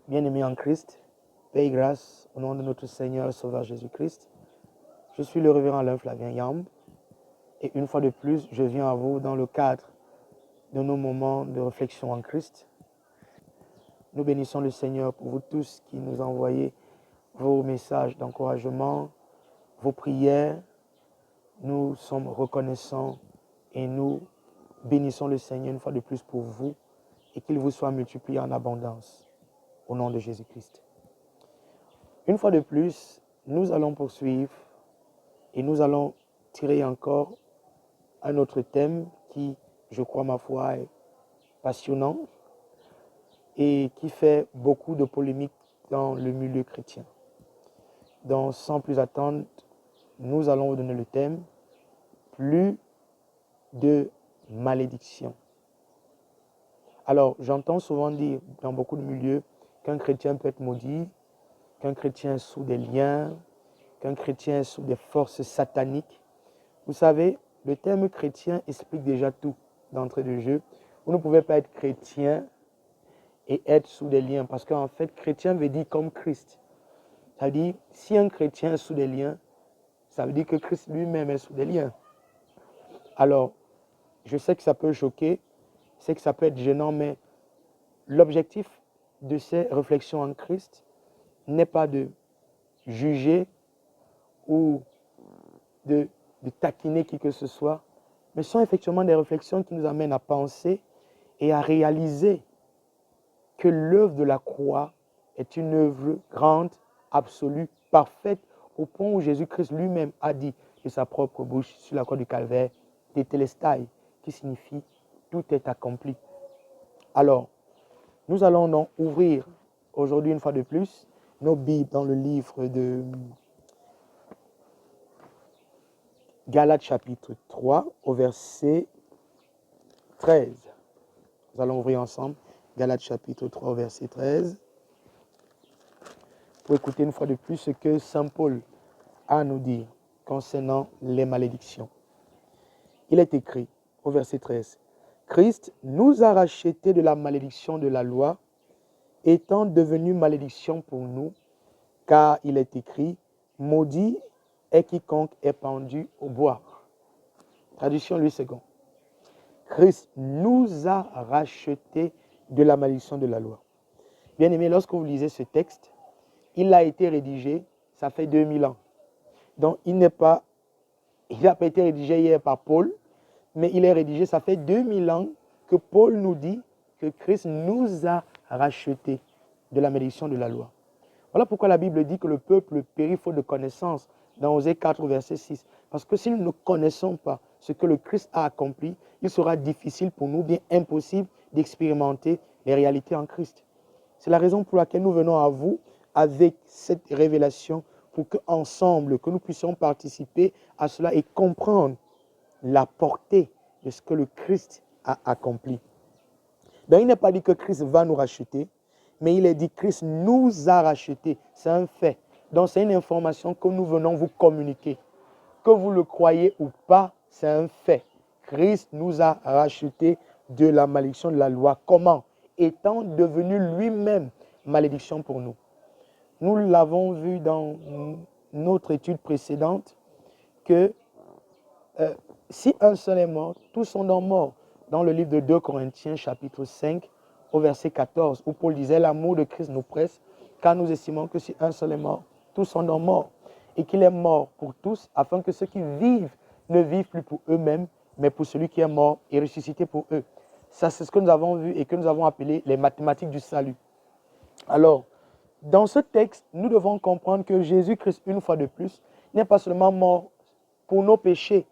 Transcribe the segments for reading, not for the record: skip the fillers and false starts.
Bien-aimés en Christ, paix et grâce au nom de notre Seigneur et Sauveur Jésus-Christ. Je suis le révérend Alain Flavien Yamb et une fois de plus, je viens à vous dans le cadre de nos moments de réflexion en Christ. Nous bénissons le Seigneur pour vous tous qui nous envoyez vos messages d'encouragement, vos prières. Nous sommes reconnaissants et nous bénissons le Seigneur une fois de plus pour vous et qu'il vous soit multiplié en abondance au nom de Jésus-Christ. Une fois de plus, nous allons poursuivre et nous allons tirer encore un autre thème qui, je crois, ma foi, est passionnant et qui fait beaucoup de polémiques dans le milieu chrétien. Donc, sans plus attendre, nous allons vous donner le thème « Plus de malédiction ». Alors, j'entends souvent dire dans beaucoup de milieux qu'un chrétien peut être maudit, qu'un chrétien est sous des liens, qu'un chrétien est sous des forces sataniques. Vous savez, le terme chrétien explique déjà tout d'entrée de jeu. Vous ne pouvez pas être chrétien et être sous des liens, parce qu'en fait, chrétien veut dire comme Christ. Ça veut dire, si un chrétien est sous des liens, ça veut dire que Christ lui-même est sous des liens. Alors, je sais que ça peut choquer, je sais que ça peut être gênant, mais l'objectif de ces réflexions en Christ n'est pas de juger ou de taquiner qui que ce soit, mais sont effectivement des réflexions qui nous amènent à penser et à réaliser que l'œuvre de la croix est une œuvre grande, absolue, parfaite, au point où Jésus-Christ lui-même a dit de sa propre bouche sur la croix du calvaire, Tetelestai, qui signifie tout est accompli. Alors, nous allons donc ouvrir aujourd'hui une fois de plus nos Bibles dans le livre de Galates chapitre 3 au verset 13. Nous allons ouvrir ensemble Galates chapitre 3 au verset 13 pour écouter une fois de plus ce que Saint Paul a à nous dire concernant les malédictions. Il est écrit au verset 13, « Christ nous a rachetés de la malédiction de la loi, étant devenu malédiction pour nous, car il est écrit, maudit est quiconque est pendu au bois. » Traduction Louis II. Christ nous a rachetés de la malédiction de la loi. Bien aimé, lorsque vous lisez ce texte, il a été rédigé, ça fait 2000 ans. Donc, il n'a pas été rédigé hier par Paul, mais il est rédigé, ça fait 2000 ans que Paul nous dit que Christ nous a rachetés de la malédiction de la loi. Voilà pourquoi la Bible dit que le peuple périt faute de connaissance dans Osée 4, verset 6. Parce que si nous ne connaissons pas ce que le Christ a accompli, il sera difficile pour nous, bien impossible, d'expérimenter les réalités en Christ. C'est la raison pour laquelle nous venons à vous avec cette révélation pour qu'ensemble, que nous puissions participer à cela et comprendre la portée de ce que le Christ a accompli. Donc il n'est pas dit que Christ va nous racheter, mais il est dit que Christ nous a rachetés. C'est un fait. Donc c'est une information que nous venons vous communiquer. Que vous le croyez ou pas, c'est un fait. Christ nous a rachetés de la malédiction de la loi. Comment? Étant devenu lui-même malédiction pour nous. Nous l'avons vu dans notre étude précédente que si un seul est mort, tous sont donc morts. Dans le livre de 2 Corinthiens chapitre 5 au verset 14 où Paul disait l'amour de Christ nous presse car nous estimons que si un seul est mort, tous sont donc morts et qu'il est mort pour tous afin que ceux qui vivent ne vivent plus pour eux-mêmes mais pour celui qui est mort et ressuscité pour eux. Ça c'est ce que nous avons vu et que nous avons appelé les mathématiques du salut. Alors, dans ce texte, nous devons comprendre que Jésus-Christ, une fois de plus, n'est pas seulement mort pour nos péchés,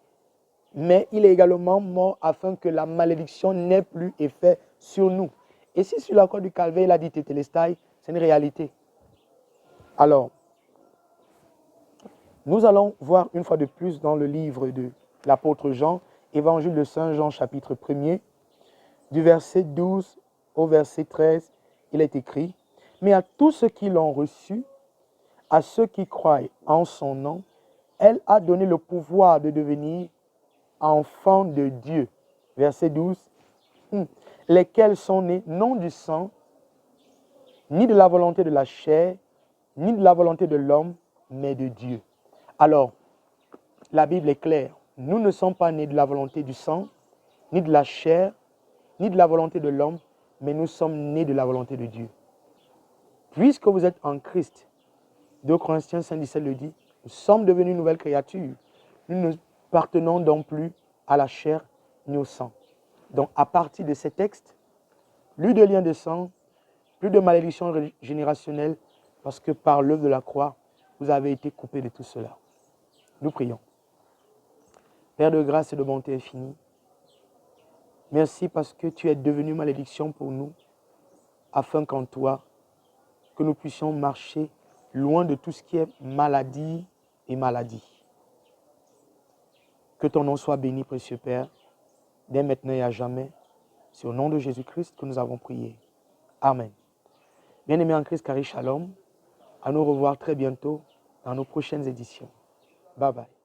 mais il est également mort afin que la malédiction n'ait plus effet sur nous. Et si sur la croix du calvaire, il a dit Tetelestai, c'est une réalité. Alors, nous allons voir une fois de plus dans le livre de l'apôtre Jean, évangile de Saint Jean, chapitre 1er, du verset 12 au verset 13, il est écrit, « Mais à tous ceux qui l'ont reçu, à ceux qui croient en son nom, elle a donné le pouvoir de devenir enfants de Dieu. » Verset 12. Lesquels sont nés non du sang, ni de la volonté de la chair, ni de la volonté de l'homme, mais de Dieu. Alors, la Bible est claire. Nous ne sommes pas nés de la volonté du sang, ni de la chair, ni de la volonté de l'homme, mais nous sommes nés de la volonté de Dieu. Puisque vous êtes en Christ, 2 Corinthiens 5,17 le dit, nous sommes devenus une nouvelle créature. Nous ne appartenons donc plus à la chair ni au sang. Donc, à partir de ces textes, plus de lien de sang, plus de malédiction générationnelle, parce que par l'œuvre de la croix, vous avez été coupés de tout cela. Nous prions. Père de grâce et de bonté infinie, merci parce que tu es devenu malédiction pour nous, afin qu'en toi, que nous puissions marcher loin de tout ce qui est maladie et maladie. Que ton nom soit béni, précieux Père, dès maintenant et à jamais. C'est au nom de Jésus-Christ que nous avons prié. Amen. Bien-aimés en Christ, Carré Shalom. À nous revoir très bientôt dans nos prochaines éditions. Bye bye.